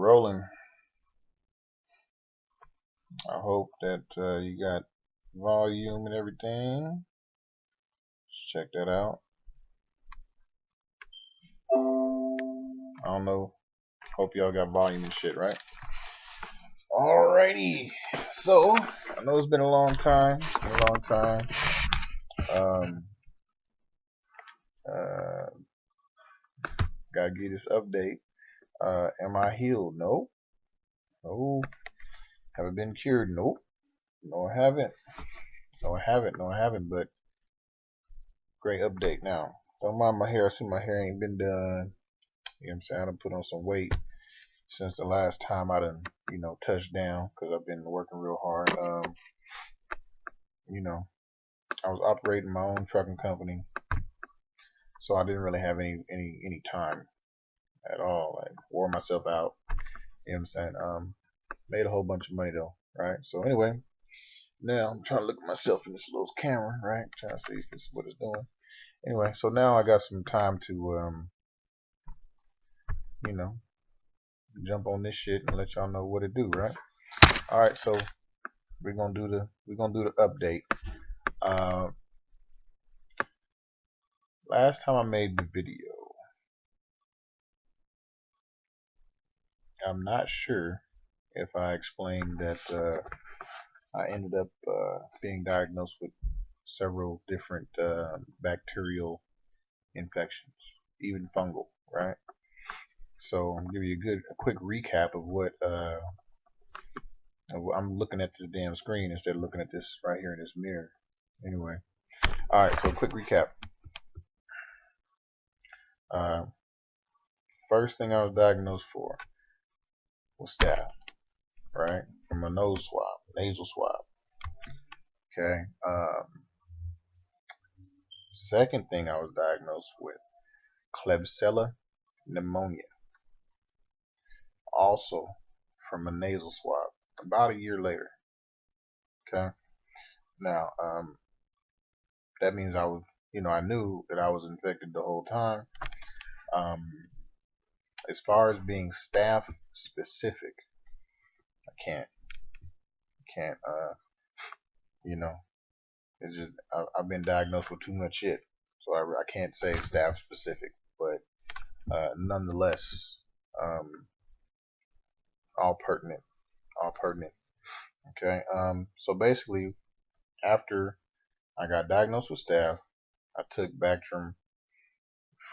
rolling. I hope that you got volume and everything. Check that out. I don't know. Hope y'all got volume and shit, right? Alrighty. So I know it's been a long time. Um, uh, gotta give this update. Am I healed? Nope. No. Haven't been cured? Nope. No, I haven't. No, I haven't. But great update now. Don't mind my hair. I see my hair ain't been done. You know what I'm saying? I done put on some weight since the last time I done, touched down because I've been working real hard. I was operating my own trucking company, so I didn't really have any time at all. Like, wore myself out. You know what I'm saying? Made a whole bunch of money though, right? So anyway, now I'm trying to look at myself in this little camera, right? Trying to see if this is what it's doing. Anyway, so now I got some time to, jump on this shit and let y'all know what it do, right? All right, so we're gonna do the update. Last time I made the video, I'm not sure if I explained that I ended up being diagnosed with several different bacterial infections, even fungal, right? So I'm gonna give you a quick recap of what I'm looking at this damn screen instead of looking at this right here in this mirror. Anyway, all right. So quick recap. First thing I was diagnosed for was staph, right? From a nasal swab. Okay. Second thing I was diagnosed with, Klebsiella pneumonia, also from a nasal swab, about a year later. Okay. Now, that means I was, I knew that I was infected the whole time. As far as being staph specific, I can't, it's just, I've been diagnosed with too much shit, so I can't say staph specific, but nonetheless, all pertinent. Okay. So basically, after I got diagnosed with staph, I took Bactrim,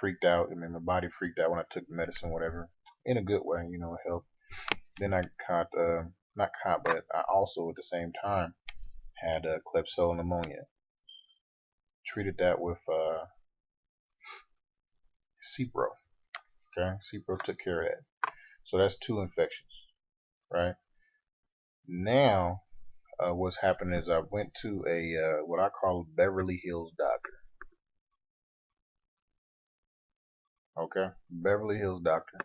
freaked out. I mean, my body freaked out when I took the medicine, whatever, in a good way, it helped. Then I but I also at the same time had Klebsiella pneumonia. Treated that with Cipro. Okay, Cipro took care of that. So that's 2 infections, right? Now, what's happened is I went to a what I call Beverly Hills doctor. Okay, Beverly Hills doctor.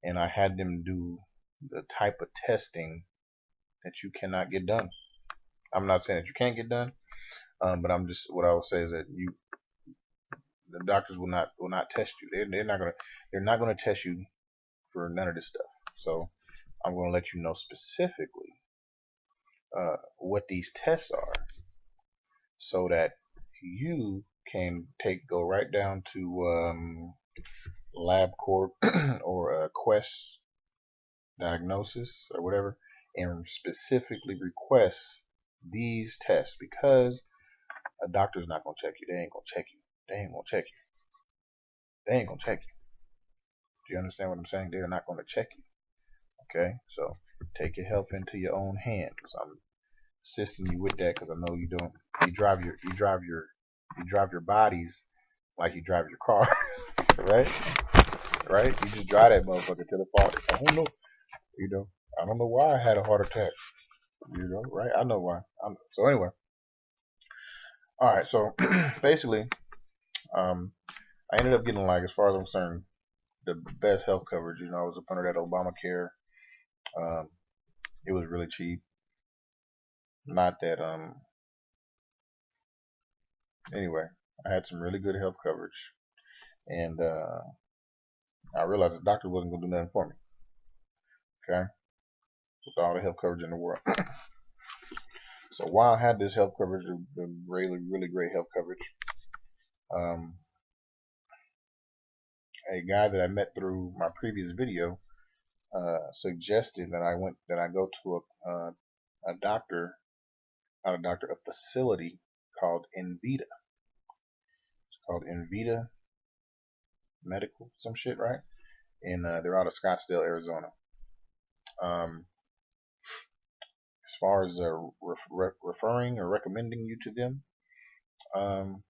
And I had them do the type of testing that you cannot get done. I'm not saying that you can't get done, but what I will say is that the doctors will not test you. They're not gonna test you for none of this stuff. So I'm gonna let you know specifically what these tests are, so that you can go right down to LabCorp or Quest Diagnosis or whatever, and specifically request these tests, because a doctor's not gonna check you. They ain't gonna check you. They ain't gonna check you. Do you understand what I'm saying? They're not gonna check you. Okay, so take your health into your own hands. I'm assisting you with that because I know you don't. You drive your bodies like you drive your car, right? Right? You just drive that motherfucker to the fault. I don't know. I don't know why I had a heart attack. Right? I know why. So anyway, all right. So basically, I ended up getting, like, as far as I'm concerned, the best health coverage. I was up under that Obamacare. It was really cheap. Not that Anyway, I had some really good health coverage, and I realized the doctor wasn't gonna do nothing for me. Okay, with all the health coverage in the world. So while I had this health coverage, the really great health coverage, um, a guy that I met through my previous video suggested that I go to a doctor, not a doctor, a facility called Invita. It's called Invita Medical, some shit, right? And they're out of Scottsdale, Arizona. As far as referring or recommending you to them, um,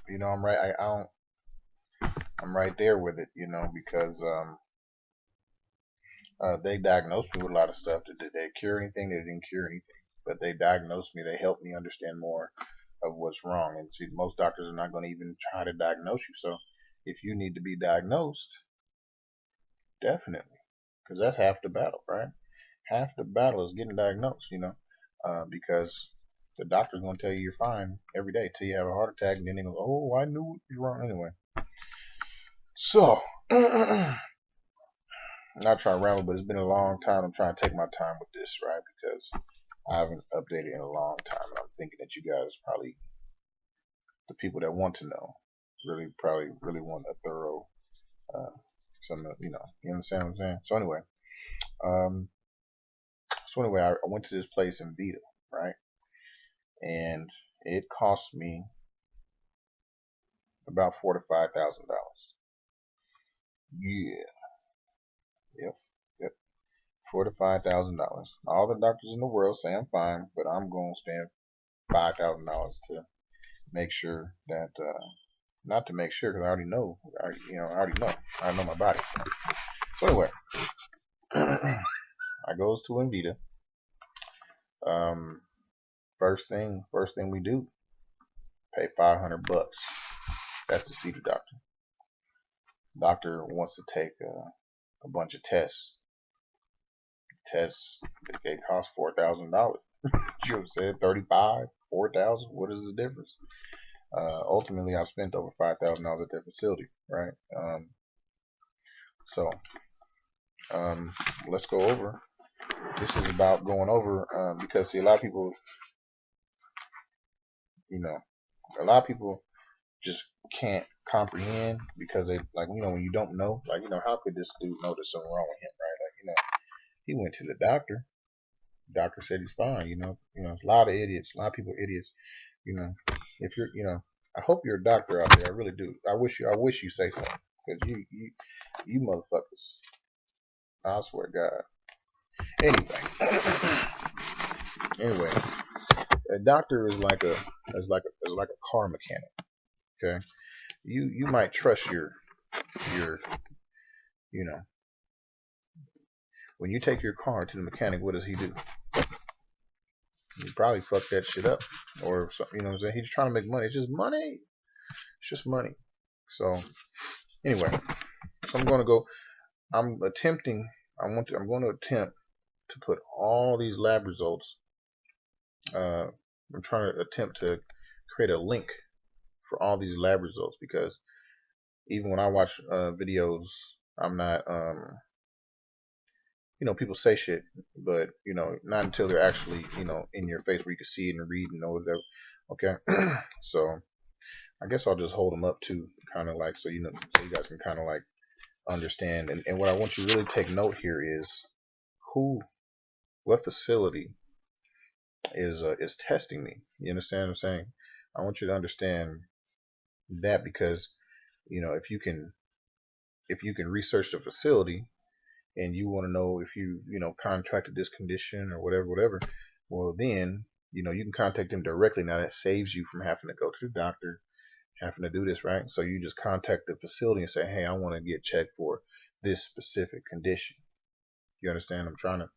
I'm right. I don't. I'm right there with it, because they diagnosed me with a lot of stuff. Did they cure anything? They didn't cure anything, but they diagnosed me. They helped me understand more of what's wrong. And see, most doctors are not going to even try to diagnose you. So if you need to be diagnosed, definitely, because that's half the battle, right? Half the battle is getting diagnosed, because the doctor's going to tell you you're fine every day till you have a heart attack, and then they go, "Oh, I knew you were wrong anyway." So, not trying to ramble, but it's been a long time. I'm trying to take my time with this, right? Because I haven't updated in a long time, and I'm thinking that you guys probably, the people that want to know, probably really want a thorough, you understand what I'm saying? Um, so anyway, I went to this place in Vita, right? And it cost me about $4,000 to $5,000. Yeah, yep, yep. $4,000 to $5,000. All the doctors in the world say I'm fine, but I'm gonna spend $5,000 to make sure that, not to make sure, because I already know, I know my body. So anyway, I goes to Invita. Um, first thing we do, pay $500. That's to see the doctor. Doctor wants to take a bunch of tests. Tests, they cost $4,000. You know what I'm saying? 35, 4,000. What is the difference? Ultimately, I spent over $5,000 at that facility, right? So let's go over. This is about going over, because see, a lot of people, a lot of people just can't comprehend, because they, like, when you don't know, like, how could this dude know there's something wrong with him, right? Like, he went to the doctor. The doctor said he's fine. There's a lot of idiots, a lot of people are idiots. If you're, I hope you're a doctor out there. I really do. I wish you say something, because you motherfuckers. I swear to God. Anyway, a doctor is like a car mechanic. Okay, you might trust your when you take your car to the mechanic, what does he do? He probably fuck that shit up, or something. You know what I'm saying? He's trying to make money. It's just money. It's just money. So anyway, so I'm going to go. I'm going to attempt to put all these lab results. I'm trying to attempt to create a link for all these lab results, because even when I watch videos, I'm not, people say shit, but not until they're actually, in your face where you can see it and read and know whatever. Okay, so I guess I'll just hold them up to kind of like, so you guys can kind of like understand. And what I want you to really take note here is what facility is testing me. You understand what I'm saying? I want you to understand that, because if you can research the facility, and you want to know if you contracted this condition or whatever, well then you can contact them directly. Now that saves you from having to go to the doctor, having to do this, right? So you just contact the facility and say, hey, I want to get checked for this specific condition. You understand? I'm trying to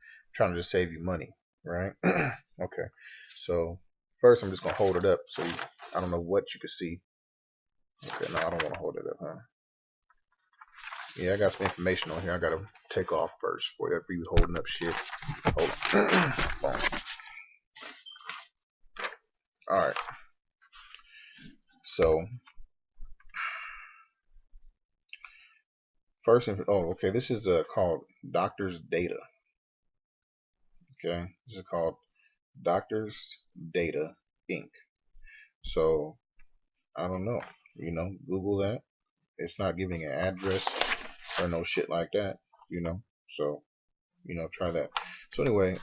just save you money, right? Okay, so first I'm just gonna hold it up so I don't know what you can see. Okay, no, I don't want to hold it up, huh? Yeah, I got some information on here I gotta take off first for you holding up shit. Hold on. Alright. So first, okay, this is called Doctor's Data. Okay, this is called Doctor's Data Inc. So I don't know. Google that. It's not giving an address or no shit like that. So try that. So anyway,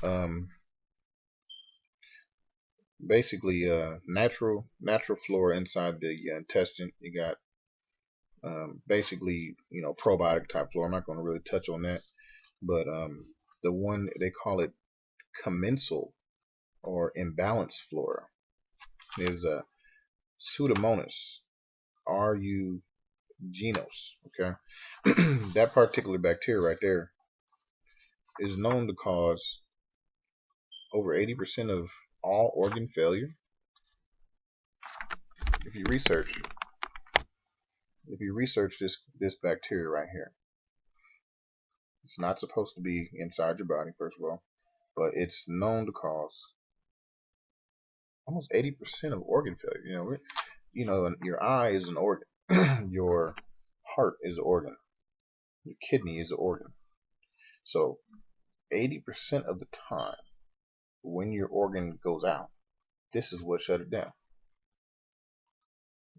basically, natural flora inside the intestine. You got basically, probiotic type flora. I'm not going to really touch on that, but the one they call it commensal or imbalanced flora is Pseudomonas ruginos. Okay, that particular bacteria right there is known to cause over 80% of all organ failure. If you research this bacteria right here, it's not supposed to be inside your body, first of all, but it's known to cause almost 80% of organ failure. Your eye is an organ, your heart is an organ, your kidney is an organ. So 80% of the time, when your organ goes out, this is what shut it down.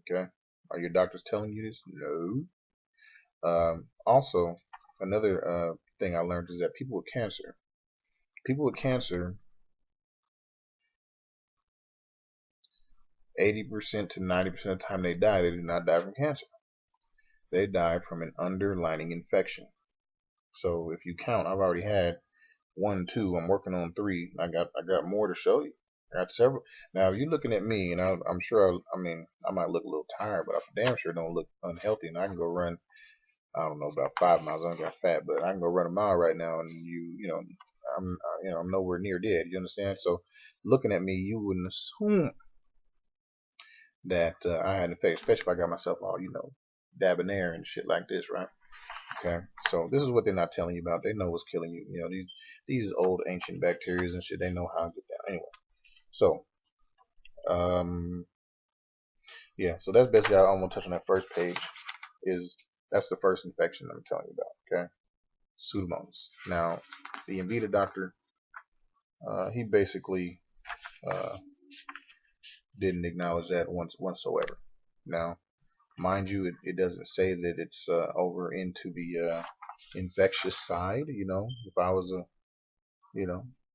Okay, are your doctors telling you this? No. Also, another thing I learned is that people with cancer, 80% to 90% of the time they die, they do not die from cancer. They die from an underlying infection. So if you count, I've already had 1, 2. I'm working on 3. I got more to show you. I got several. Now, if you're looking at me, and I'm sure, I might look a little tired, but I damn sure don't look unhealthy, and I can go run, I don't know, about 5 miles. I don't got fat, but I can go run a mile right now, and I'm nowhere near dead. You understand? So, looking at me, you wouldn't assume that I had an infection, especially if I got myself all, dabbing air and shit like this, right? Okay, so this is what they're not telling you about. They know what's killing you. These old ancient bacteria and shit. They know how to get down. Anyway, so yeah, so that's basically all I'm gonna touch on that first page. That's the first infection I'm telling you about. Okay, Pseudomonas. Now, the Invita doctor, he basically didn't acknowledge that whatsoever. Now, mind you, it doesn't say that it's over into the infectious side. If I was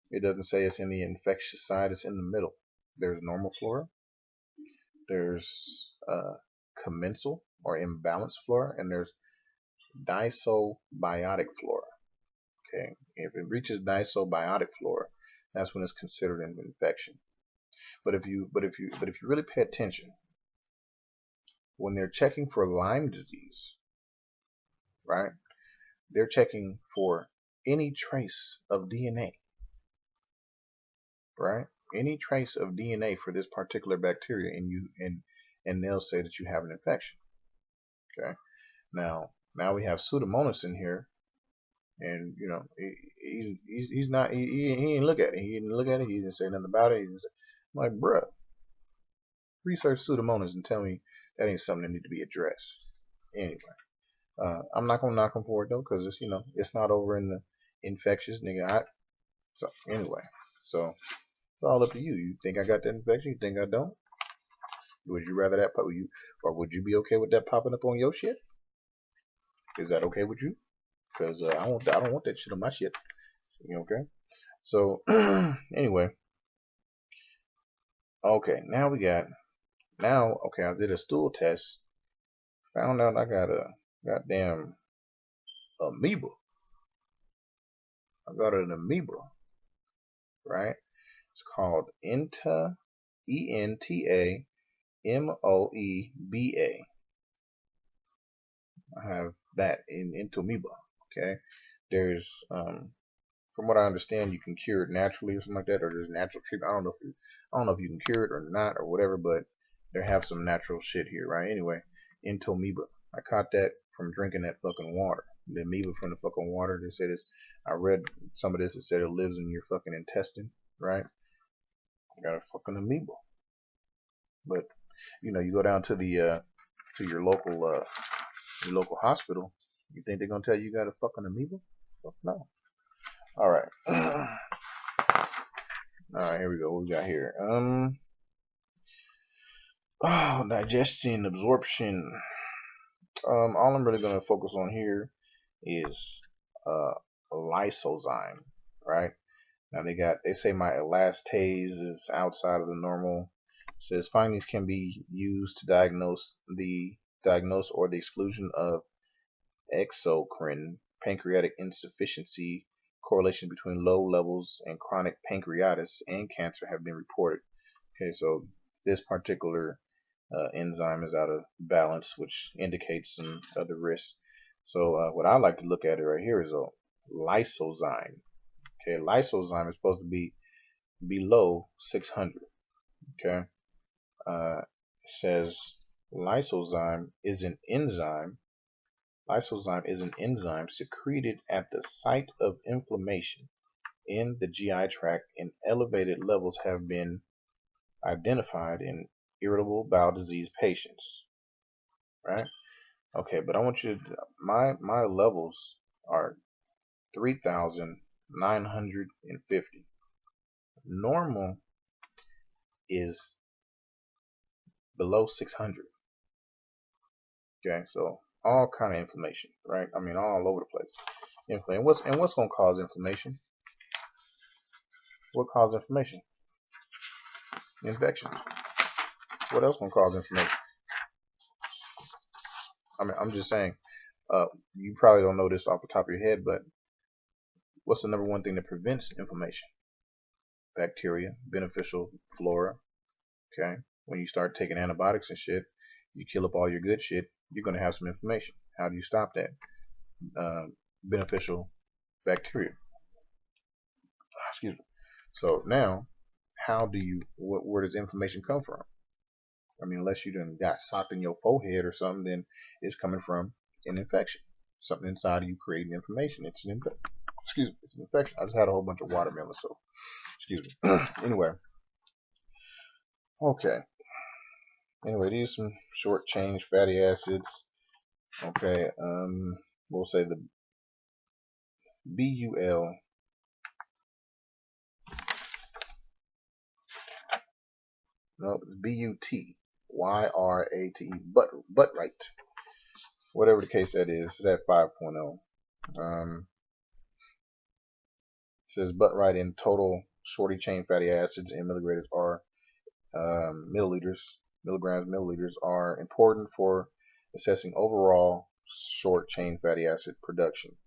it doesn't say it's in the infectious side. It's in the middle. There's normal flora. There's commensal or imbalanced flora, and there's dysobiotic flora. Okay, if it reaches dysobiotic flora, that's when it's considered an infection. But if you really pay attention, when they're checking for Lyme disease, right? They're checking for any trace of DNA, right? Any trace of DNA for this particular bacteria, and they'll say that you have an infection. Okay. Now we have Pseudomonas in here, and he's not he didn't look at it. He didn't look at it. He didn't say nothing about it. I'm like, bruh, research Pseudomonas and tell me that ain't something that need to be addressed. Anyway, I'm not gonna knock him for it though, because it's not over in the infectious nigga. So anyway, so it's all up to you. You think I got that infection? You think I don't? Would you rather that pop you, or would you be okay with that popping up on your shit? Is that okay with you? Because I don't want that shit on my shit. Okay? So anyway, okay. Okay. I did a stool test. Found out I got a goddamn amoeba. I got an amoeba, right? It's called ENTAMOEBA. I have that in Entomoeba. Okay, there's from what I understand, you can cure it naturally or something like that, or there's natural treatment. I don't know if you can cure it or not or whatever, but there have some natural shit here, right? Anyway, Entomoeba. I caught that from drinking that fucking water. The amoeba from the fucking water. They said I read some of this. It said it lives in your fucking intestine, right? I got a fucking amoeba. But You go down to your local hospital. You think they're gonna tell you you got a fucking amoeba? Fuck no. All right. All right, here we go. What we got here? Digestion, absorption. All I'm really gonna focus on here is lysozyme, right? Now they say my elastase is outside of the normal. It says findings can be used to diagnose or the exclusion of exocrine pancreatic insufficiency. Correlation between low levels and chronic pancreatitis and cancer have been reported. Okay, so this particular enzyme is out of balance, which indicates some other risks. So what I like to look at it right here is a lysozyme. Okay, lysozyme is supposed to be below 600. Okay, it says lysozyme is an enzyme. Lysozyme is an enzyme secreted at the site of inflammation in the GI tract, and elevated levels have been identified in irritable bowel disease patients. Right? Okay, but I want you to, my levels are 3,950. Normal is below 600. Okay, so all kind of inflammation, right? I mean, all over the place. What's going to cause inflammation? What causes inflammation? Infection. What else going to cause inflammation? I mean, I'm just saying. You probably don't know this off the top of your head, but what's the number one thing that prevents inflammation? Bacteria, beneficial flora. Okay, when you start taking antibiotics and shit, you kill up all your good shit. You're going to have some inflammation. How do you stop that? Beneficial bacteria. Excuse me. So now, where does inflammation come from? I mean, unless you done got socked in your forehead or something, then it's coming from an infection. Something inside of you creating inflammation. It's an infection. I just had a whole bunch of watermelon, so excuse me. Anyway, okay. Anyway, these are some short chain fatty acids. Okay, we'll say the BUL. No, BUTYRATE, buttrite. Whatever the case that is at 5.0. It says buttrite in total shorty chain fatty acids in milligrams are milliliters are important for assessing overall short chain fatty acid production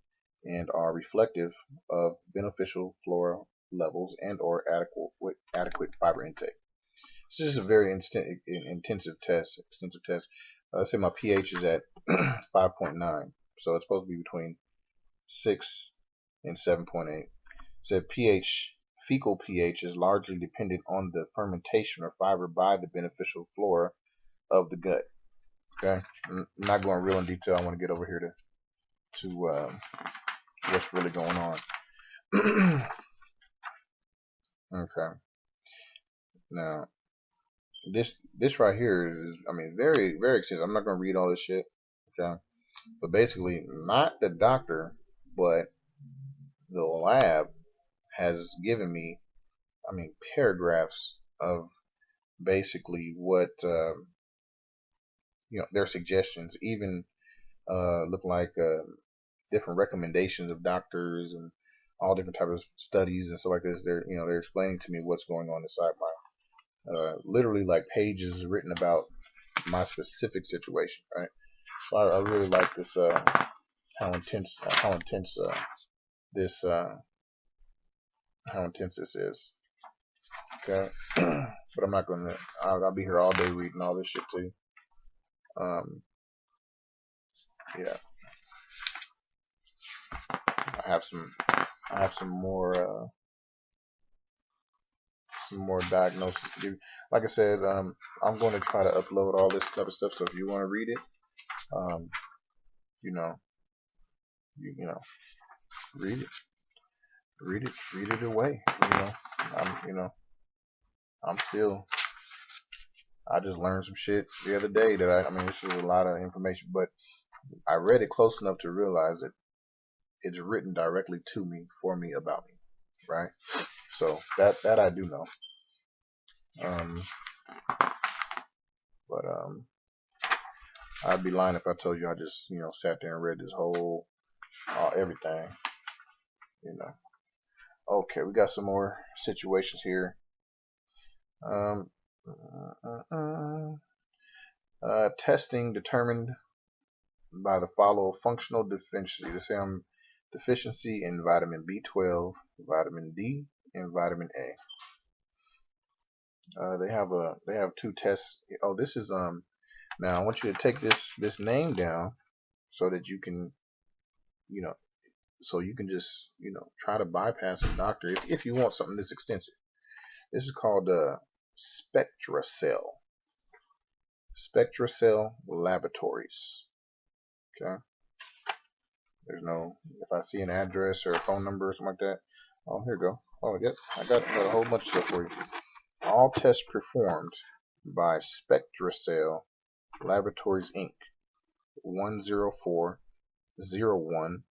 and are reflective of beneficial flora levels and or adequate fiber intake. This is a very extensive test. Let's say my pH is at 5.9, so it's supposed to be between 6 and 7.8. Said fecal pH is largely dependent on the fermentation of fiber by the beneficial flora of the gut. Okay, I'm not going real in detail. I want to get over here to what's really going on. Okay, now this right here is, I mean, very very extensive. I'm not going to read all this shit. Okay, but basically, not the doctor, but the lab has given me, I mean, paragraphs of basically what their suggestions, even look like different recommendations of doctors and all different types of studies and stuff like this. They're explaining to me what's going on inside my literally like pages written about my specific situation, right? So I really like this how intense this how intense this is. Okay, but I'm not gonna. I'll be here all day reading all this shit to you. Yeah, I have some more diagnosis to give. Like I said, I'm going to try to upload all this type of stuff. So if you want to read it, um, you know, read it away. I'm I just learned some shit the other day that I mean, this is a lot of information, but I read it close enough to realize that it's written directly to me, for me, about me, right? So that I do know. Um, but I'd be lying if I told you I just sat there and read this whole everything. You know. Okay, we got some more situations here. Um, testing determined by the follow functional deficiency. They say I'm deficiency in vitamin B12, vitamin D, and vitamin A. They have two tests. Oh, this is now I want you to take this name down so that you can so you can just try to bypass a doctor if you want something this extensive. This is called SpectraCell. SpectraCell Laboratories. Okay. There's no, if I see an address or a phone number or something like that. Oh, here we go. Oh, yep. I got a whole bunch of stuff for you. All tests performed by SpectraCell Laboratories Inc. 10401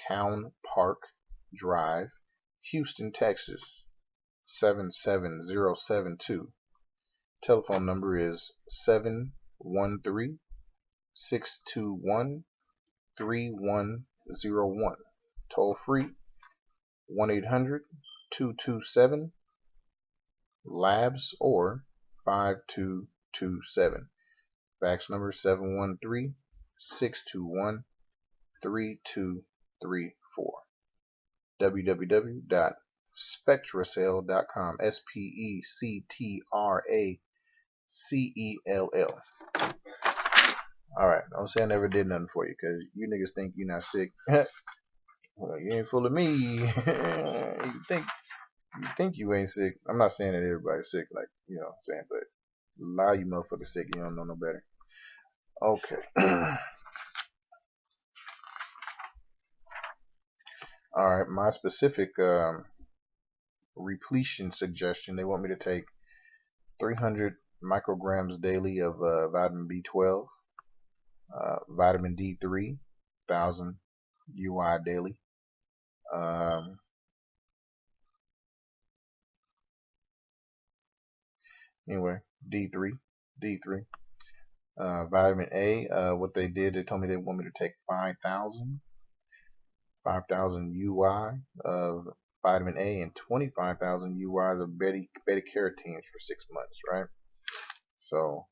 Town Park Drive, Houston, Texas 77072. Telephone number is 713-621-3101. Toll free 1-800-227-LABS or 5227. Fax number 713-621-3234. www.spectracell.com. SPECTRACELL. Alright, don't say I never did nothing for you, because you niggas think you're not sick. Well, you ain't full of me. You think you ain't sick. I'm not saying that everybody's sick, like, you know what I'm saying, but a lot of you motherfuckers sick, you don't know no better. Okay. Alright, my specific repletion suggestion, they want me to take 300 micrograms daily of vitamin B12, vitamin D3, 1000 UI daily. Anyway, D3. Vitamin A, what they did, they told me they want me to take 5,000 UI of vitamin A and 25,000 UIs of beta carotenes for 6 months, right? So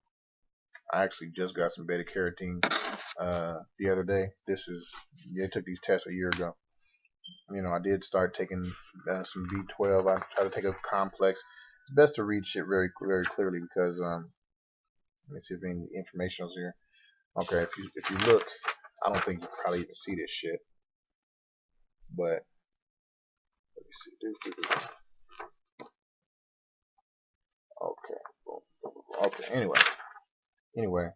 I actually just got some beta carotene the other day. They took these tests a year ago. I did start taking some B12. I try to take a complex. It's best to read shit very clearly because let me see if any information is here. Okay, if you look, I don't think you can probably even see this shit. But let me see. Okay. Okay. Anyway,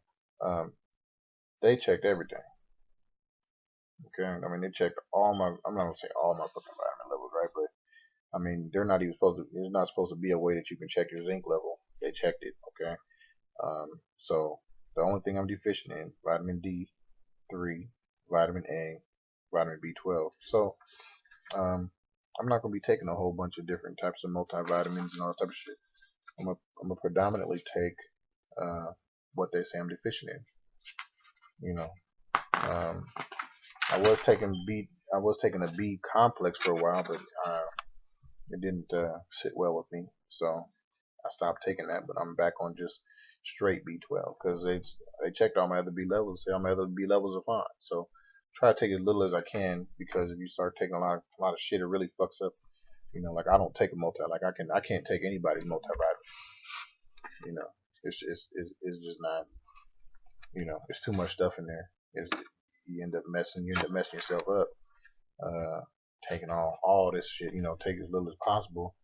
they checked everything. Okay. I mean, they checked all my. I'm not gonna say all my fucking vitamin levels, right? But I mean, they're not even supposed to. There's not supposed to be a way that you can check your zinc level. They checked it. Okay. So the only thing I'm deficient in, vitamin D3, vitamin A, vitamin B12. So I'm not gonna be taking a whole bunch of different types of multivitamins and all that type of shit. I'm gonna predominantly take what they say I'm deficient in. I was taking a B complex for a while, but it didn't sit well with me, so I stopped taking that. But I'm back on just straight B12 because they checked all my other B levels. All my other B levels are fine. So try to take as little as I can, because if you start taking a lot of shit, it really fucks up. Like I don't take a I can't take anybody's multivitamin. It's just not. It's too much stuff in there. You end up messing yourself up. Taking all this shit. Take as little as possible.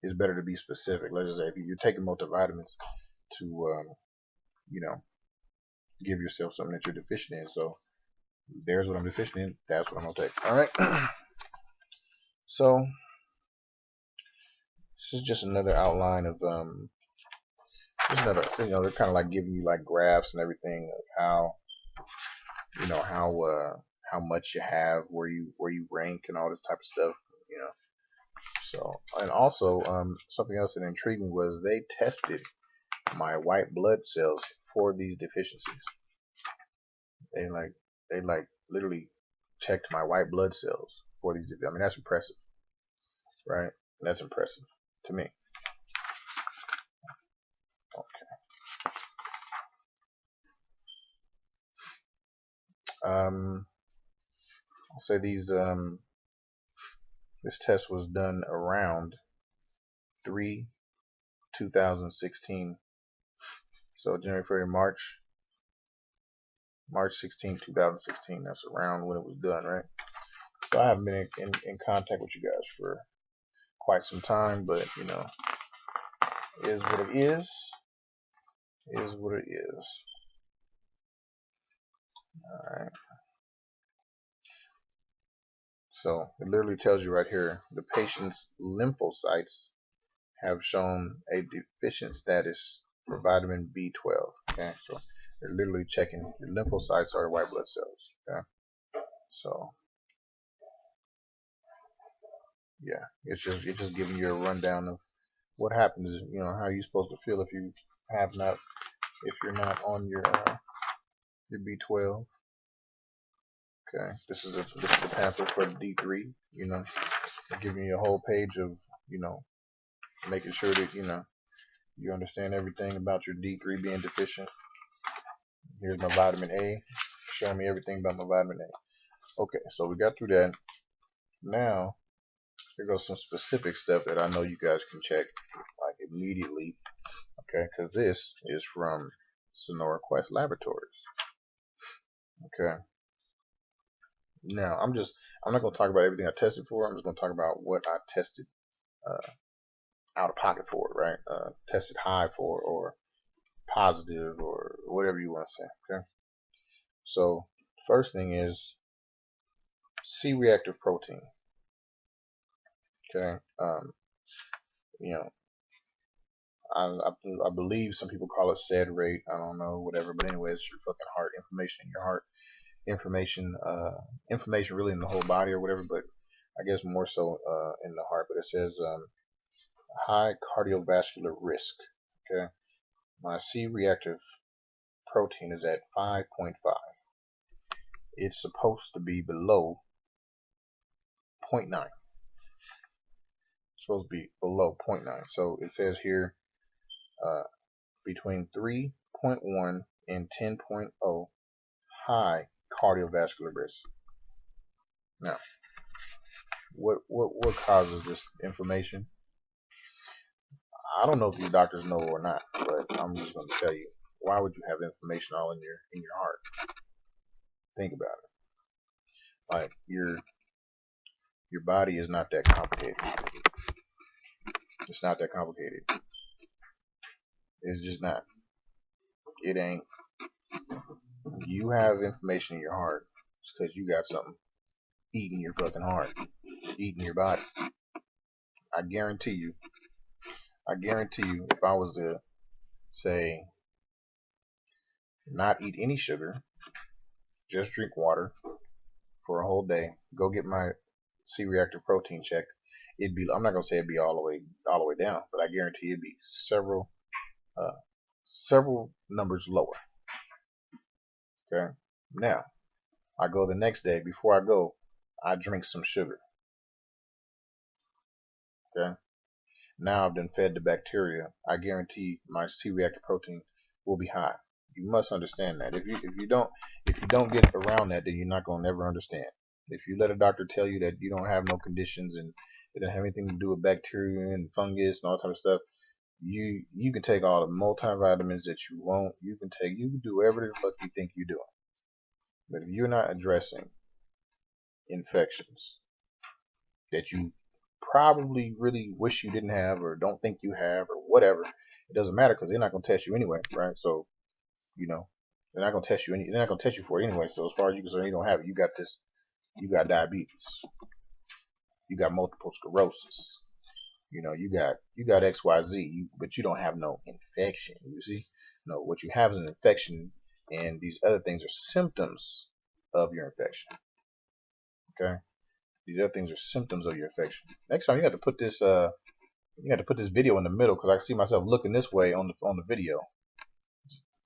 It's better to be specific. Let's just say if you're taking multivitamins to give yourself something that you're deficient in. So there's what I'm deficient in. That's what I'm gonna take. All right. So this is just another outline of Just another, they're kind of like giving you like graphs and everything of how, how much you have, where you rank, and all this type of stuff. You know. So, and also, something else that intrigued me was they tested my white blood cells for these deficiencies. They like, literally checked my white blood cells for these. I mean, that's impressive, right? That's impressive to me. I'll say this test was done around 3/2016. So January, February, March 16, 2016. That's around when it was done, right? So I haven't been in contact with you guys for quite some time, but is what it is. Is what it is. All right. So it literally tells you right here the patient's lymphocytes have shown a deficient status for vitamin B12. Okay, so they're literally checking your lymphocytes are white blood cells. Okay, so yeah, it's just giving you a rundown of what happens. How you're supposed to feel if you're not on your B12. Okay, this is a pamphlet for D3. They're giving you a whole page of making sure that you understand everything about your D3 being deficient. Here's my vitamin A, showing me everything about my vitamin A. Okay, so we got through that. Now, here goes some specific stuff that I know you guys can check like immediately. Okay, because this is from Sonora Quest Laboratories. Okay. Now, I'm not going to talk about everything I tested for. I'm just going to talk about what I tested out of pocket for, right? Tested high for, or positive, or whatever you want to say. Okay. So, first thing is C-reactive protein. Okay. You know, I believe some people call it SAD rate. I don't know, whatever. But anyway, it's your fucking heart, inflammation in your heart, inflammation really in the whole body or whatever. But I guess more so in the heart. But it says high cardiovascular risk. Okay, my C-reactive protein is at 5.5. It's supposed to be below 0.9. It's supposed to be below 0.9. So it says here between 3.1 and 10.0 high cardiovascular risk. Now, what causes this inflammation? I don't know if these doctors know or not, but I'm just going to tell you. Why would you have inflammation all in your heart? Think about it. Like your body is not that complicated. It's not that complicated. It's just not. It ain't. You have inflammation in your heart. It's because you got something eating your fucking heart, eating your body. I guarantee you, if I was to say not eat any sugar, just drink water for a whole day, go get my C-reactive protein checked, I'm not gonna say it'd be all the way down, but I guarantee it'd be several numbers lower. Okay. Now, I go the next day. Before I go, I drink some sugar. Okay. Now I've been fed the bacteria. I guarantee my C-reactive protein will be high. You must understand that. If you don't get around that, then you're not gonna never understand. If you let a doctor tell you that you don't have no conditions and it doesn't have anything to do with bacteria and fungus and all that type of stuff, you can take all the multivitamins that you want. You can do whatever the fuck you think you're doing. But if you're not addressing infections that you probably really wish you didn't have or don't think you have or whatever, it doesn't matter because they're not gonna test you anyway, right? So they're not gonna test you they're not gonna test you for it anyway. So as far as you're concerned, you don't have it. You got diabetes. You got multiple sclerosis. you got XYZ, but you don't have no infection. You see, no, what you have is an infection, and these other things are symptoms of your infection. Okay, these other things are symptoms of your infection. Next time you have to put this video in the middle because I see myself looking this way on the video.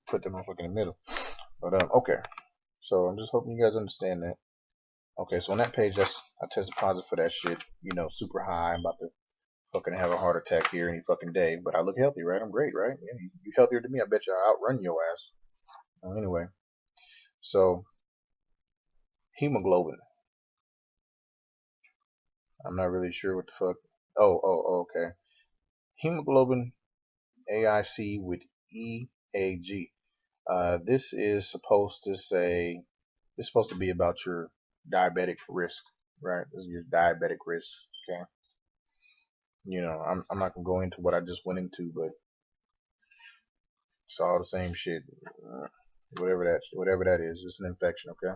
Put the motherfucker in the middle. But okay. So I'm just hoping you guys understand that. Okay, so on that page, I tested positive for that shit. Super high. I'm about to fucking have a heart attack here any fucking day. But I look healthy, right? I'm great, right? Yeah, you healthier than me. I bet you I'll outrun your ass. Anyway, so hemoglobin. I'm not really sure what the fuck. Oh, okay. Hemoglobin AIC with EAG. This is supposed to be about your diabetic risk, right? This is your diabetic risk. Okay. I'm not gonna go into what I just went into, but it's all the same shit. Whatever that is, it's an infection. Okay.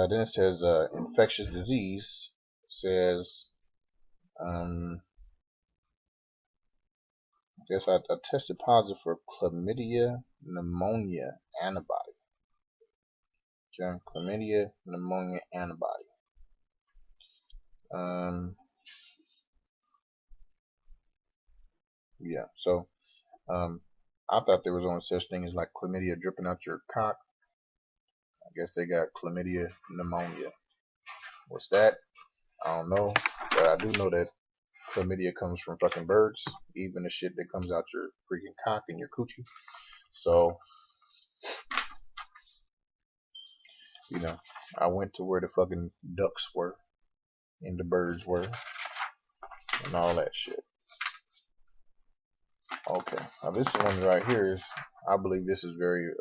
Then it says infectious disease. It says I guess I tested positive for chlamydia pneumonia antibody. Okay, chlamydia pneumonia antibody. Yeah, so I thought there was only such thing as like chlamydia dripping out your cock. I guess they got chlamydia pneumonia. What's that? I don't know, but I do know that chlamydia comes from fucking birds, even the shit that comes out your freaking cock and your coochie. So, I went to where the fucking ducks were and the birds were and all that shit. Okay, now this one right here is, I believe this is very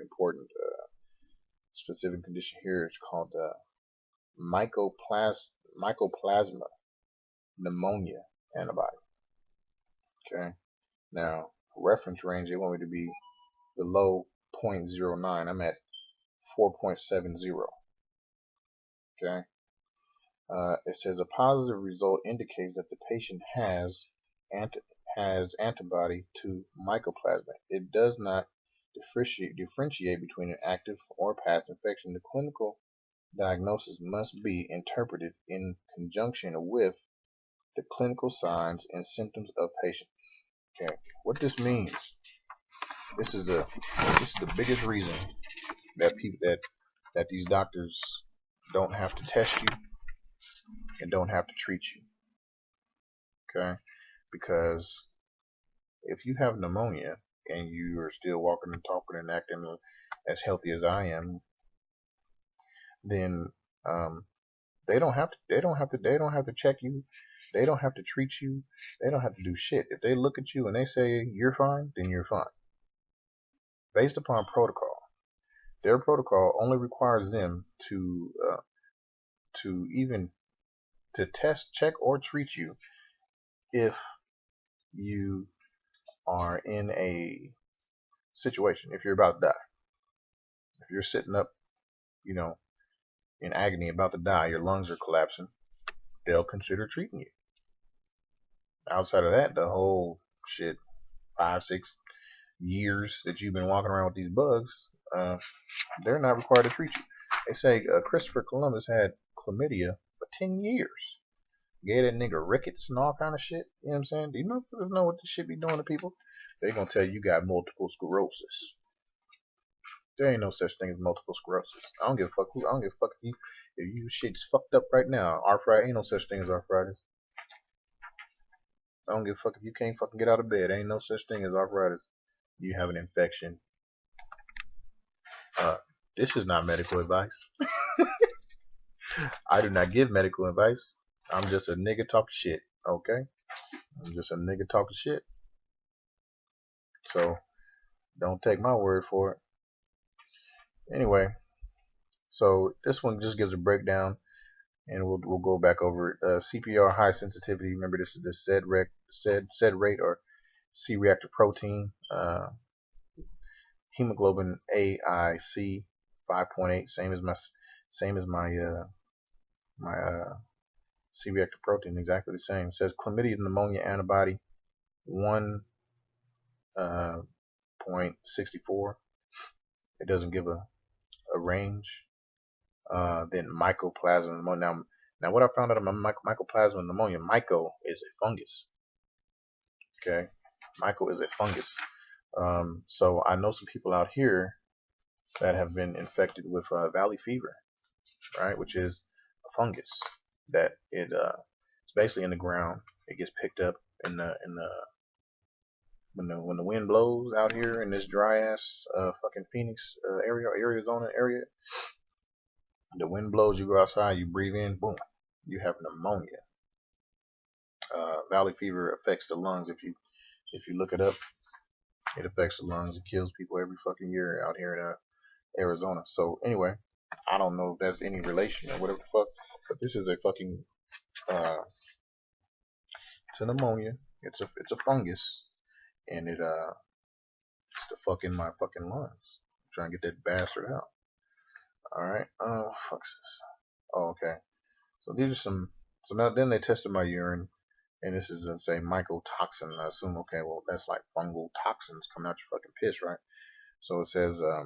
important. Specific condition here is called mycoplasma pneumonia antibody. Okay, now reference range, they want me to be below 0.09. I'm at 4.70. Okay. It says a positive result indicates that the patient has antibody to mycoplasma. It does not differentiate between an active or past infection. The clinical diagnosis must be interpreted in conjunction with the clinical signs and symptoms of patient. Okay, what this means, this is the biggest reason that that these doctors don't have to test you and don't have to treat you. Okay, because if you have pneumonia and you are still walking and talking and acting as healthy as I am, then they don't have to check you. They don't have to treat you. They don't have to do shit. If they look at you and they say you're fine, then you're fine. Based upon protocol, their protocol only requires them to test, check, or treat you if you are in a situation. If you're about to die, if you're sitting up, in agony about to die, your lungs are collapsing, they'll consider treating you. Outside of that, the whole shit, 5-6 years that you've been walking around with these bugs, they're not required to treat you. They say Christopher Columbus had chlamydia for 10 years. Gave that nigga rickets and all kind of shit. You know what I'm saying? Do you know what this shit be doing to people? They gonna tell you got multiple sclerosis. There ain't no such thing as multiple sclerosis. I don't give a fuck if you shit's fucked up right now. Arthritis, ain't no such thing as arthritis. I don't give a fuck if you can't fucking get out of bed. Ain't no such thing as arthritis. You have an infection. This is not medical advice. I do not give medical advice. I'm just a nigga talking shit. Okay? I'm just a nigga talking shit. So don't take my word for it. Anyway, so this one just gives a breakdown, and we'll go back over it. CPR high sensitivity. Remember, this is the SED rate or C-reactive protein. Hemoglobin AIC 5.8, same as my My C-reactive protein exactly the same. It says chlamydia pneumonia antibody 1.64. It doesn't give a range. Then mycoplasma pneumonia. Now what I found out about mycoplasma pneumonia, myco is a fungus. Okay, myco is a fungus. So I know some people out here that have been infected with valley fever, right, which is a fungus that it's basically in the ground. It gets picked up in the when the wind blows out here in this dry ass fucking Phoenix area, Arizona area. The wind blows, you go outside, you breathe in, boom, you have pneumonia. Valley fever affects the lungs. If you look it up, it affects the lungs. It kills people every fucking year out here in Arizona. So anyway, I don't know if that's any relation or whatever the fuck, but this is a fucking it's a pneumonia. It's a fungus, and it's the fucking my fucking lungs. I'm trying to get that bastard out. All right. Oh fuck this. Oh okay. So these are some. So now then they tested my urine, and this is say mycotoxin. I assume okay, well that's like fungal toxins coming out your fucking piss, right? So it says I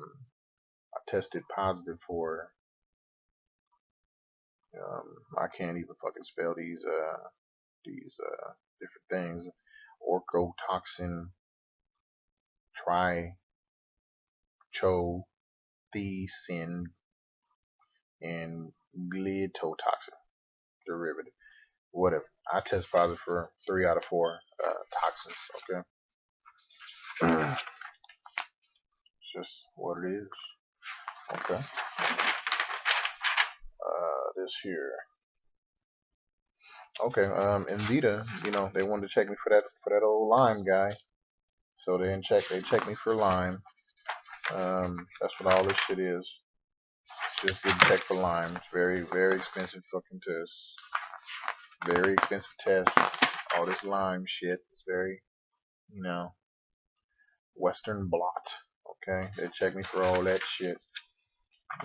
tested positive for I can't even fucking spell these different things. Orchotoxin, trichothecin, and gliototoxin derivative. Whatever. I test positive for 3 out of 4 toxins. Okay, it's just what it is. Okay. This here. Okay. Invita, they wanted to check me for that old Lyme guy. So they checked me for Lyme. That's what all this shit is. Just getting checked for Lyme. It's very, very expensive fucking test. Very expensive test. All this Lyme shit is very, Western blot. Okay, they check me for all that shit.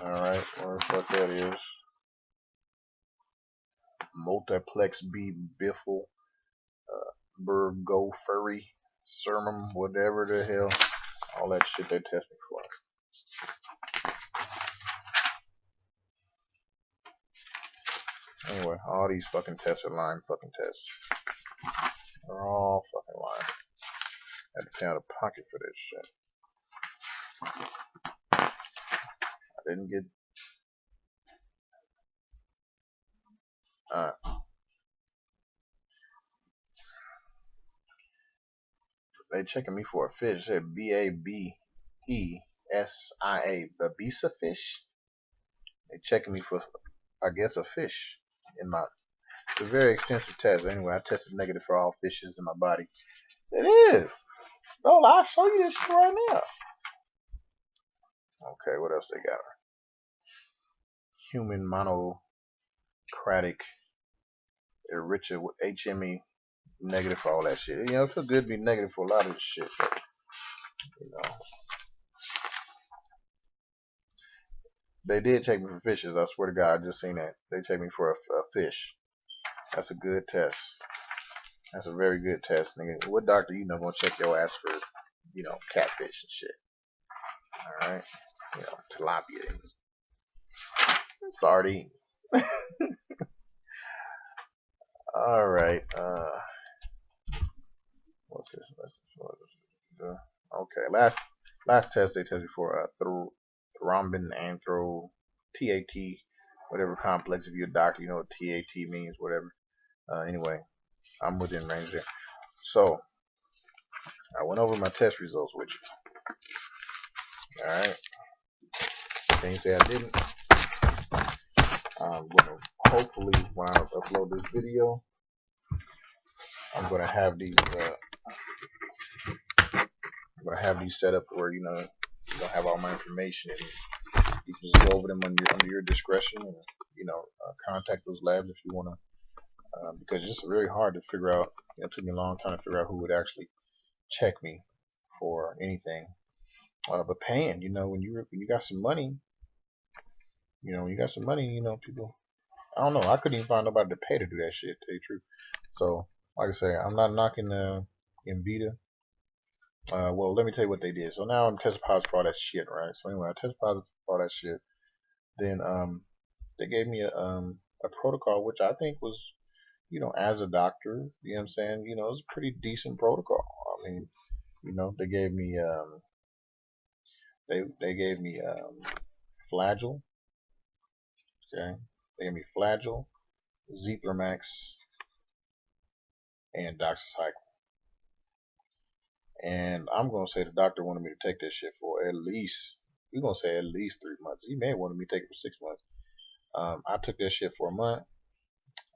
Alright, where the fuck that is? Multiplex B biffle, Burgoferi, Sermum, whatever the hell. All that shit they test me for. Anyway, all these fucking tests are Lyme fucking tests. They're all fucking Lyme. I had to pay out of pocket for this shit. I didn't get. They checking me for a fish. It said BABESIA, Babisa fish. They checking me for, I guess, a fish in my. It's a very extensive test. Anyway, I tested negative for all fishes in my body. It is. No, I'll show you this shit right now. Okay, what else they got? Human monocratic enricher with HME negative for all that shit. It feels good to be negative for a lot of this shit, but, they did check me for fishes. I swear to God, I just seen that. They checked me for a fish. That's a good test. That's a very good test, nigga. What doctor gonna check your ass for, catfish and shit? All right, tilapia, sardines. All right. What's this? Okay. Last test they tested for thrombin TAT, whatever complex. If you're a doctor, you know what TAT means, whatever. Anyway, I'm within range there. So I went over my test results with you. Alright. Can't say I didn't. I'm gonna hopefully when I upload this video, I'm gonna have these set up where you'll have all my information and you can just go over them under your discretion and contact those labs if you wanna because it's really hard to figure out. It took me a long time to figure out who would actually check me for anything. But paying, when you got some money, people I don't know. I couldn't even find nobody to pay to do that shit. To tell you the truth. So, like I say, I'm not knocking Invita. Well, let me tell you what they did. So now I'm tested positive for all that shit, right? So anyway, I tested positive for all that shit. Then they gave me a protocol, which I think was, as a doctor, you know what I'm saying, it was a pretty decent protocol. I mean, they gave me they gave me Flagyl, okay? They gave me Flagyl, Zethromax, and doxycycline. And I'm gonna say the doctor wanted me to take this shit for at least, we're gonna say at least 3 months. He may have wanted me to take it for 6 months. I took that shit for a month.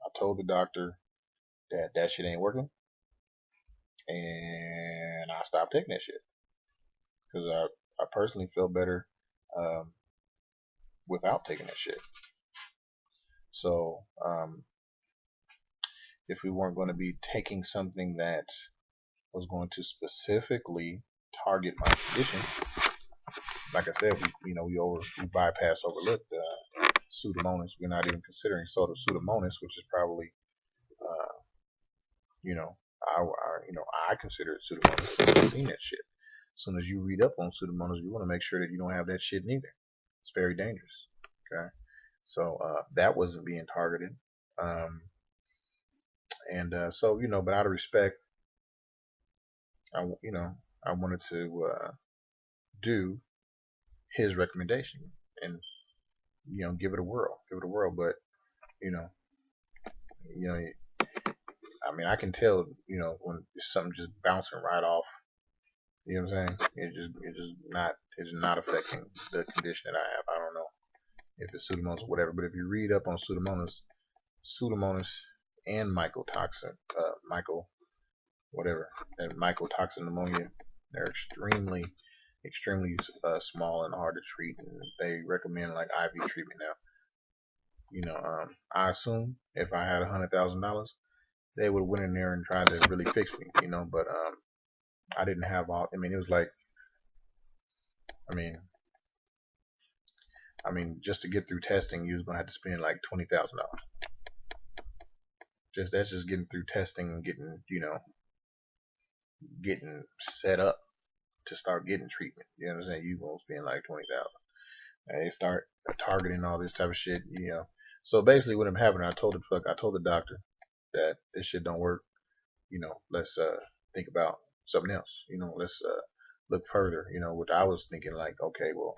I told the doctor that that shit ain't working, and I stopped taking that shit because I personally feel better um, without taking that shit. So if we weren't going to be taking something that was going to specifically target my condition, like I said, we bypass, overlooked Pseudomonas. We're not even considering Pseudomonas, which is probably uh, you know I consider it Pseudomonas. I've seen that shit. As soon as you read up on Pseudomonas, you want to make sure that you don't have that shit neither. It's very dangerous. Okay, so that wasn't being targeted, um, and so but out of respect, I wanted to do his recommendation and give it a whirl, But you know, you know, I mean, I can tell when something just bouncing right off. You know what I'm saying? It's not affecting the condition that I have. I don't know if it's Pseudomonas or whatever, but if you read up on Pseudomonas and mycotoxin, whatever, and mycotoxin pneumonia, they're extremely small and hard to treat, and they recommend like IV treatment now. I assume if I had $100,000, they would have went in there and tried to really fix me, but I didn't have all. I mean, it was like, I mean, just to get through testing, you was gonna have to spend like $20,000. That's just getting through testing and getting set up to start getting treatment. You know what I'm saying? You gonna spend like 20,000. And they start targeting all this type of shit. So basically, what happened, I told the doctor that this shit don't work. Let's think about something else. Let's look further. Which I was thinking like, okay, well,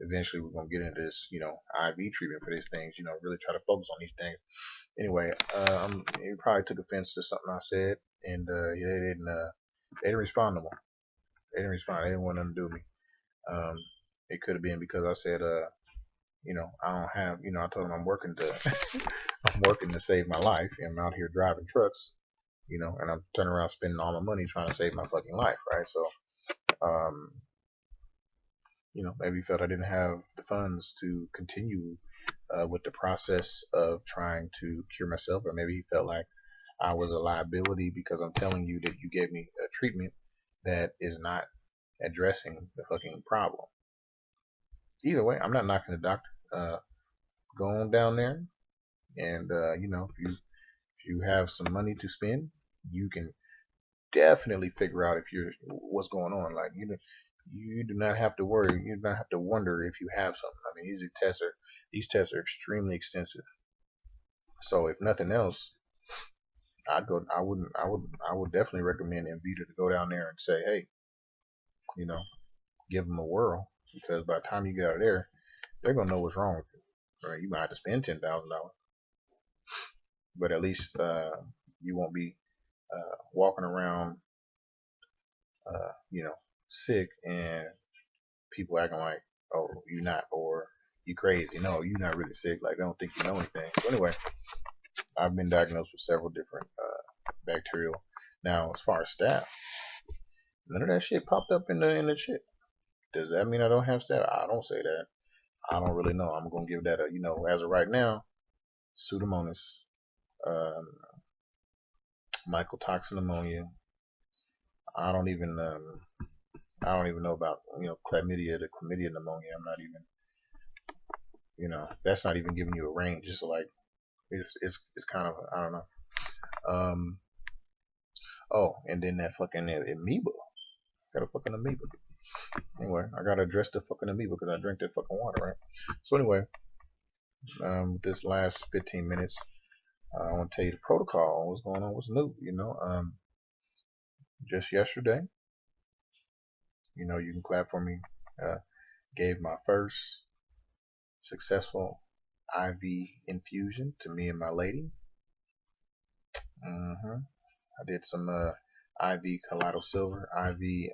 eventually we're gonna get into this, IV treatment for these things. Really try to focus on these things. Anyway, he probably took offense to something I said, and they didn't respond no more. They didn't respond. They didn't want nothing to do with me. It could have been because I said, I don't have, I told him I'm working to, I'm working to save my life, and I'm out here driving trucks, and I'm turning around spending all my money trying to save my fucking life, right? So, um, maybe he felt I didn't have the funds to continue with the process of trying to cure myself, or maybe he felt like I was a liability because I'm telling you that you gave me a treatment that is not addressing the fucking problem. Either way, I'm not knocking the doctor. Go on down there, and if you have some money to spend, you can definitely figure out if you're what's going on. Like you do not have to worry. You do not have to wonder if you have something. I mean, these tests are extremely extensive. So if nothing else, I'd go. I wouldn't. I would definitely recommend Invita to go down there and say, hey, you know, give them a whirl, because by the time you get out of there, they're gonna know what's wrong with you. Right? You might have to spend $10,000, but at least you won't be walking around, sick, and people acting like, oh, you're not, or you crazy. No, you're not really sick. Like, I don't think you know anything. So anyway, I've been diagnosed with several different bacterial. Now, as far as staph, none of that shit popped up in the shit. Does that mean I don't have staph? I don't say that. I don't really know. I'm gonna give that a, as of right now, Pseudomonas, um, mycotoxin pneumonia. I don't even know about chlamydia, the chlamydia pneumonia. I'm not even, that's not even giving you a range. Just like It's kind of, I don't know. Um. Oh, and then that fucking amoeba. Got a fucking amoeba. Anyway, I gotta address the fucking amoeba because I drink that fucking water, right? So anyway, this last 15 minutes, I want to tell you the protocol. What's going on? What's new? Just yesterday, you can clap for me. Uh, gave my first successful IV infusion to me and my lady. hmm I did some IV colloidal silver, IV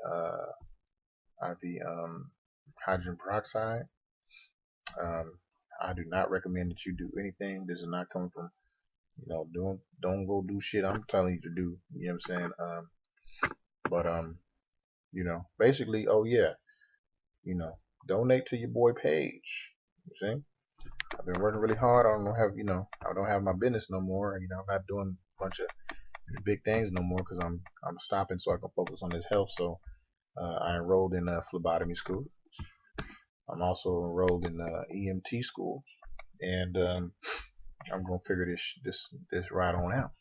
hydrogen peroxide. Um, I do not recommend that you do anything. This is not coming from, don't go do shit I'm telling you to do. You know what I'm saying? But basically, oh yeah, you know, donate to your boy Page. You see? I've been working really hard. I don't have my business no more. I'm not doing a bunch of big things no more because I'm stopping so I can focus on his health. So I enrolled in phlebotomy school. I'm also enrolled in EMT school, and I'm gonna figure this right on out.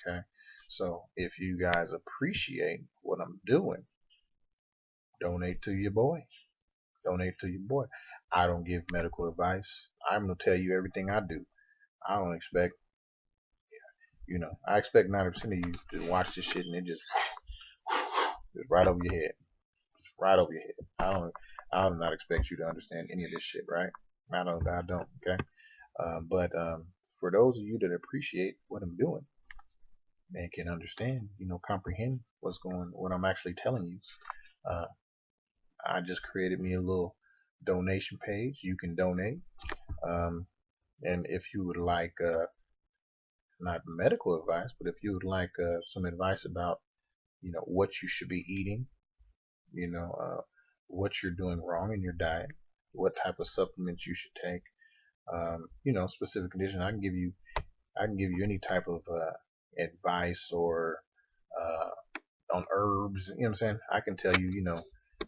Okay, so if you guys appreciate what I'm doing, donate to your boy. Donate to your boy. I don't give medical advice. I'm gonna tell you everything I do. I don't expect, I expect 90% of you to watch this shit and it just right over your head, just right over your head. I do not expect you to understand any of this shit, right? I don't. Okay. But for those of you that appreciate what I'm doing and can understand, comprehend what I'm actually telling you, uh, I just created me a little donation page. You can donate. Um, and if you would like, not medical advice, but if you would like some advice about, what you should be eating, you know, uh, what you're doing wrong in your diet, what type of supplements you should take, specific condition, I can give you any type of advice or uh, on herbs. You know what I'm saying? I can tell you,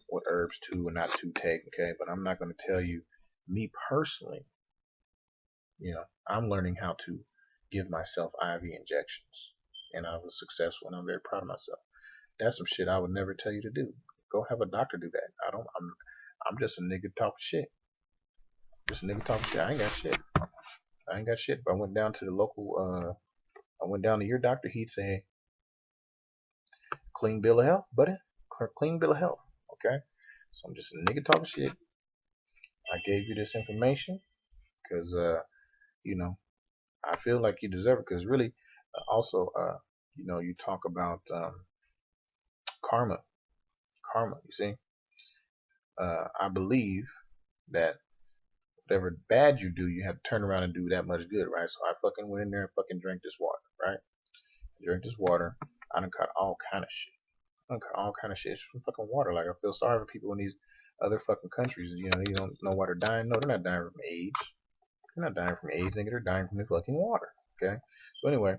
what herbs to and not to take. Okay, but I'm not going to tell you. Me personally, I'm learning how to give myself IV injections, and I was successful, and I'm very proud of myself. That's some shit I would never tell you to do. Go have a doctor do that. I don't. I'm just a nigga talking shit. Just a nigga talking shit. I ain't got shit. I ain't got shit. If I went down to the local, I went down to your doctor, he'd say, clean bill of health, buddy. Clean bill of health. Okay. So I'm just a nigga talking shit. I gave you this information because, I feel like you deserve it. Because really, also, you talk about karma. Karma. You see, I believe that whatever bad you do, you have to turn around and do that much good, right? So I fucking went in there and fucking drank this water, right? Drink this water. I done cut all kind of shit. I done cut all kind of shit. It's from fucking water. Like I feel sorry for people in these other fucking countries. You don't know why they're dying. No, they're not dying from AIDS. They're not dying from AIDS, nigga. They're dying from the fucking water. Okay. So anyway,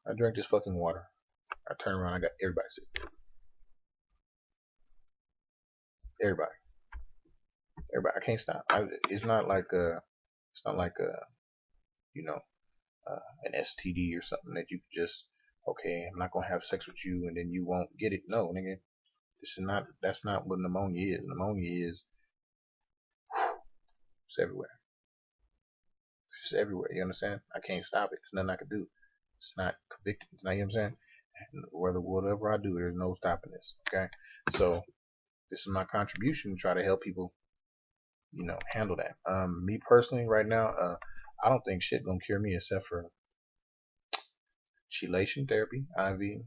I drank this fucking water. I turn around. I got everybody sick. Everybody. Everybody. I can't stop. It's not like It's not like you know, an STD or something that you could just, okay, I'm not gonna have sex with you and then you won't get it. No, nigga, this is not. That's not what pneumonia is. Pneumonia is, it's everywhere. It's just everywhere. You understand? I can't stop it. There's nothing I can do. It's not convicted. You know what I'm saying? Whatever I do, there's no stopping this. Okay, so this is my contribution to try to help people, handle that. Me personally, right now, I don't think shit gonna cure me except for chelation therapy, IV,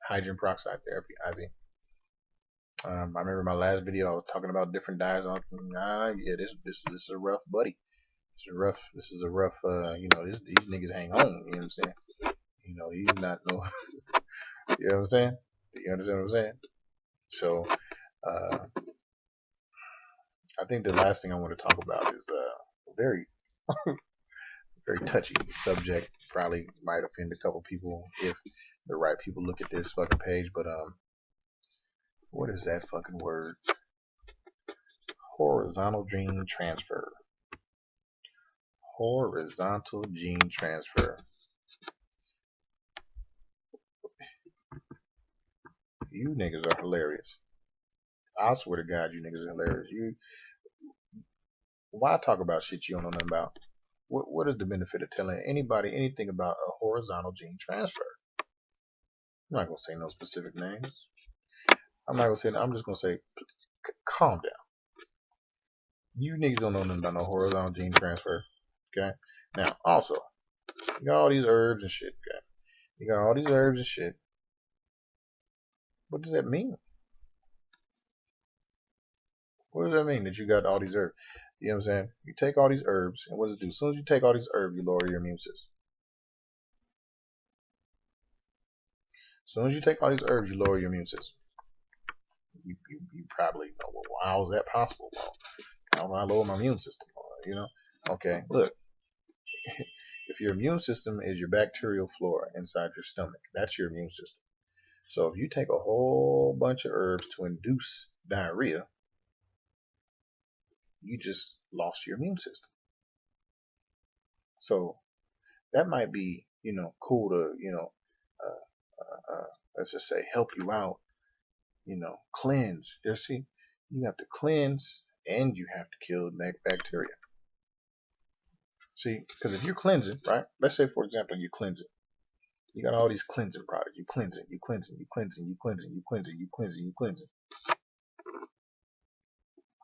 hydrogen peroxide therapy, IV. I remember my last video I was talking about different diets. I was, yeah, this is a rough buddy. This is a rough. These niggas hang on. You know what I'm saying? He's not no. You know what I'm saying? You understand what I'm saying? So, uh, I think the last thing I want to talk about is a very, very touchy subject. Probably might offend a couple people if the right people look at this fucking page. But what is that fucking word? Horizontal gene transfer. Horizontal gene transfer. You niggas are hilarious. I swear to God, you niggas are hilarious. Why talk about shit you don't know nothing about? What is the benefit of telling anybody anything about a horizontal gene transfer? I'm not gonna say no specific names. I'm not gonna say. I'm just gonna say, calm down. You niggas don't know nothing about no horizontal gene transfer. Okay. Now, also, you got all these herbs and shit. Okay. You got all these herbs and shit. What does that mean? What does that mean that you got all these herbs? You know what I'm saying? You take all these herbs, and what does it do? As soon as you take all these herbs, you lower your immune system. As soon as you take all these herbs, you lower your immune system. You probably know, well, how is that possible? Well, how do I lower my immune system? You know? Okay, look. If your immune system is your bacterial flora inside your stomach, that's your immune system. So if you take a whole bunch of herbs to induce diarrhea, you just lost your immune system. So that might be, cool to, let's just say help you out, cleanse. See, you have to cleanse and you have to kill bacteria. See, because if you're cleansing, right? Let's say, for example, you cleanse it. You got all these cleansing products. You cleansing, you cleansing, you cleansing, you cleansing, you cleansing, you cleansing, you cleansing.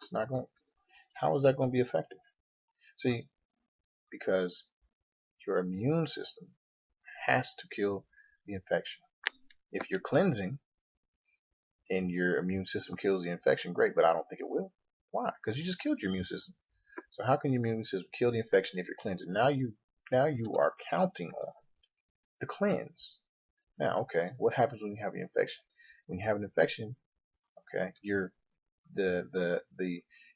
It's not going. How is that going to be effective? See, because your immune system has to kill the infection. If you're cleansing and your immune system kills the infection, great, but I don't think it will. Why? Because you just killed your immune system. So how can your immune system kill the infection if you're cleansing? Now you are counting on the cleanse. Now, okay, what happens when you have an infection? When you have an infection, okay, the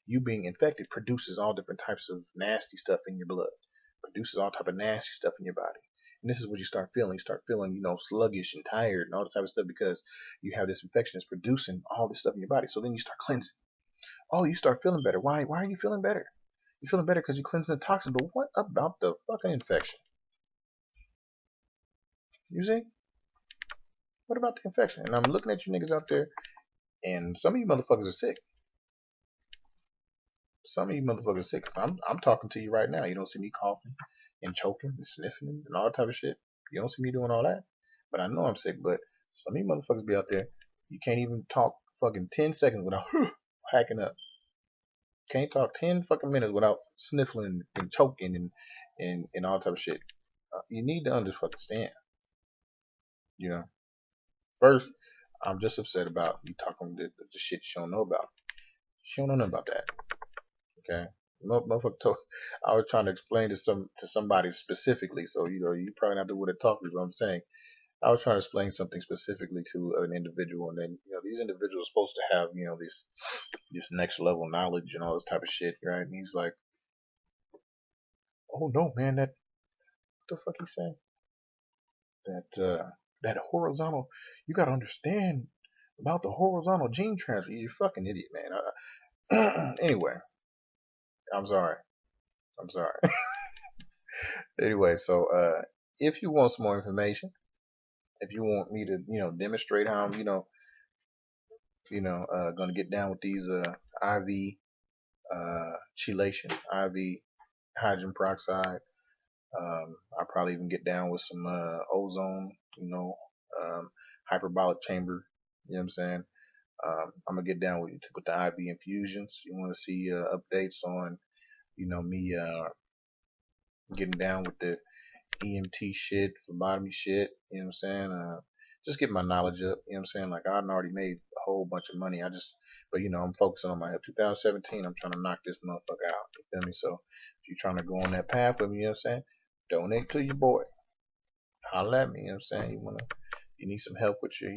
you being infected produces all different types of nasty stuff in your blood, produces all type of nasty stuff in your body. And this is what you start feeling. You start feeling, sluggish and tired and all this type of stuff because you have this infection that's producing all this stuff in your body. So then you start cleansing. Oh, you start feeling better. Why? Why are you feeling better? You're feeling better because you're cleansing the toxin. But what about the fucking infection? You see? What about the infection? And I'm looking at you niggas out there, and some of you motherfuckers are sick. Some of you motherfuckers are sick. Cause I'm talking to you right now. You don't see me coughing and choking and sniffing and all that type of shit. You don't see me doing all that. But I know I'm sick. But some of you motherfuckers be out there. You can't even talk fucking 10 seconds without hacking up. Can't talk 10 fucking minutes without sniffling and choking and all type of shit. You need to understand. You know. First, I'm just upset about you talking the shit you don't know about. You don't know nothing about that. Okay. Motherfucker told, I was trying to explain to somebody specifically, so you probably not the one to talk to, but I'm saying I was trying to explain something specifically to an individual, and then these individuals are supposed to have this next level knowledge and all this type of shit, right? And he's like, oh no, man, what the fuck he saying? That horizontal, you gotta understand about the horizontal gene transfer. You fucking idiot, man. Anyway, I'm sorry. I'm sorry. Anyway, so if you want some more information, if you want me to, demonstrate how I'm, gonna get down with these IV chelation, IV hydrogen peroxide. I'll probably even get down with some ozone, um, hyperbolic chamber. You know what I'm saying? I'm gonna get down with the IV infusions. You want to see updates on, me getting down with the EMT shit, phlebotomy shit, you know what I'm saying? Just get my knowledge up, you know what I'm saying? Like I've already made a whole bunch of money. But I'm focusing on my 2017. I'm trying to knock this motherfucker out. You feel me? So if you're trying to go on that path with me, you know what I'm saying? Donate to your boy. Holla at me, you know what I'm saying? You need some help with your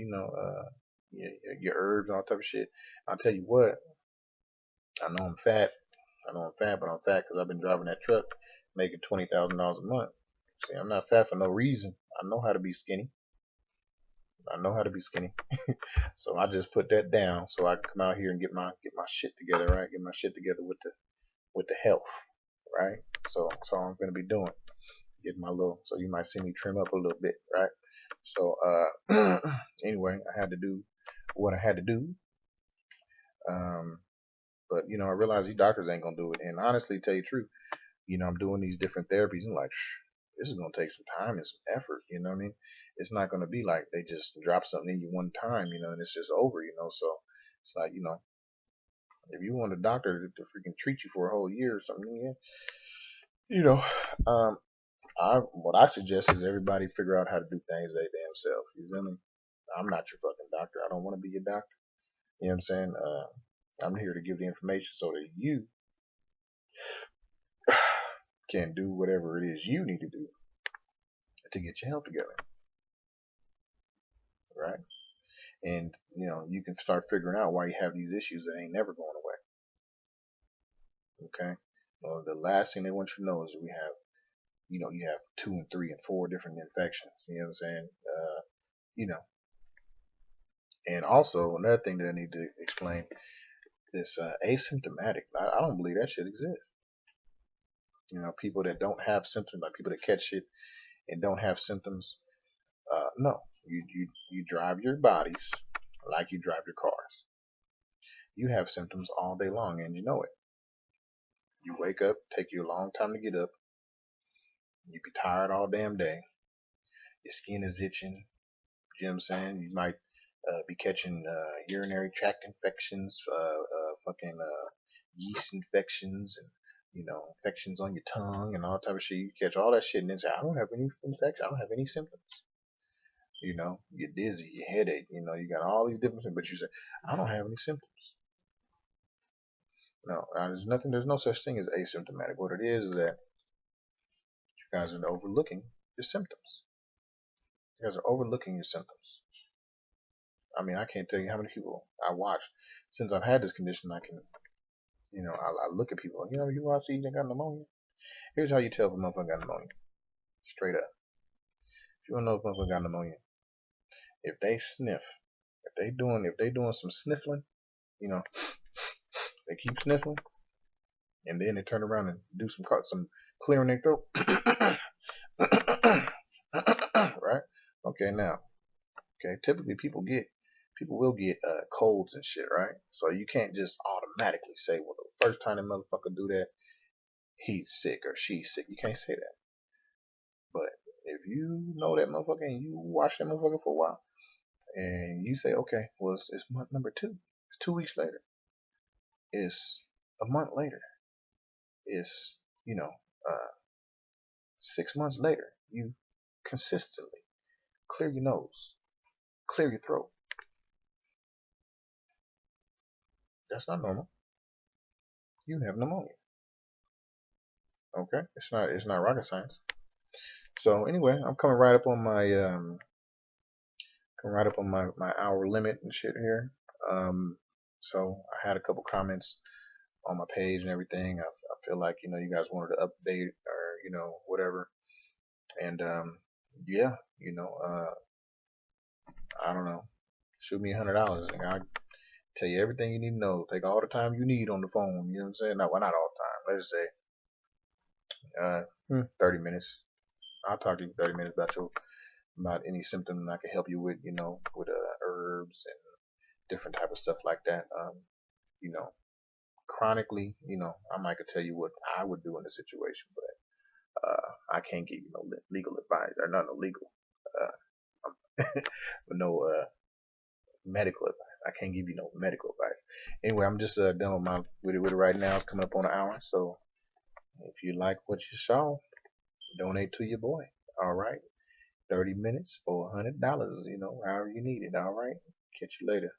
herbs and all type of shit. I'll tell you what, I know I'm fat. But I'm fat because I've been driving that truck, making $20,000 a month. See, I'm not fat for no reason. I know how to be skinny. So I just put that down so I can come out here and get my shit together, right? Get my shit together with the health, right? So I'm gonna be doing. Get my little. So you might see me trim up a little bit, right? So anyway, I had to do what I had to do. Um, but I realized these doctors ain't gonna do it. And honestly, tell you the truth, I'm doing these different therapies and like, this is gonna take some time and some effort. You know what I mean? It's not gonna be like they just drop something in you one time, and it's just over. So it's like, if you want a doctor to freaking treat you for a whole year or something, yeah, you know, um, what I suggest is everybody figure out how to do things they damn self. You feel me? I'm not your fucking doctor. I don't want to be your doctor. You know what I'm saying? I'm here to give the information so that you can do whatever it is you need to do to get your health together, right? And you can start figuring out why you have these issues that ain't never going away. Okay. Well, the last thing they want you to know is we have, you have 2 and 3 and 4 different infections. You know what I'm saying? You know. And also another thing that I need to explain, this asymptomatic. I don't believe that shit exists. People that don't have symptoms, like people that catch it and don't have symptoms. No, you drive your bodies like you drive your cars. You have symptoms all day long, and you know it. You wake up, take you a long time to get up. You be tired all damn day. Your skin is itching. You know what I'm saying? You might be catching urinary tract infections, fucking yeast infections, and infections on your tongue and all type of shit. You catch all that shit and then say, I don't have any infection. I don't have any symptoms. You're dizzy, your headache. You got all these different things, but you say, I don't have any symptoms. No, there's no such thing as asymptomatic. What it is that you guys are overlooking your symptoms. You guys are overlooking your symptoms. I mean, I can't tell you how many people I watch since I've had this condition. I can, I look at people. You see they got pneumonia. Here's how you tell if a motherfucker got pneumonia. Straight up. If you want to know if a motherfucker got pneumonia, if they sniff, if they doing some sniffling, they keep sniffling, and then they turn around and do some clearing their throat. Right? Okay, now, typically people will get colds and shit, right? So you can't just automatically say, well, the first time that motherfucker do that, he's sick or she's sick. You can't say that. But if you know that motherfucker and you watch that motherfucker for a while, and you say, okay, well, it's month number 2. It's 2 weeks later. It's a month later. It's, 6 months later. You consistently clear your nose, clear your throat. That's not normal. You have pneumonia. Okay? It's not rocket science. So anyway, I'm coming right up on my hour limit and shit here. So I had a couple comments on my page and everything. I feel like you guys wanted to update or whatever, and yeah, I don't know. Shoot me $100 and I'll tell you everything you need to know. Take all the time you need on the phone. You know what I'm saying? No, well, not all the time. Let's just say 30 minutes. I'll talk to you 30 minutes about any symptom I can help you with. With herbs and different type of stuff like that. You know, chronically, I might could tell you what I would do in the situation, but I can't give you no legal advice or not no legal, but no medical advice. I can't give you no medical advice. Anyway, I'm just done with it right now. It's coming up on an hour, so if you like what you saw, donate to your boy. All right, 30 minutes for $100. However you need it. All right, catch you later.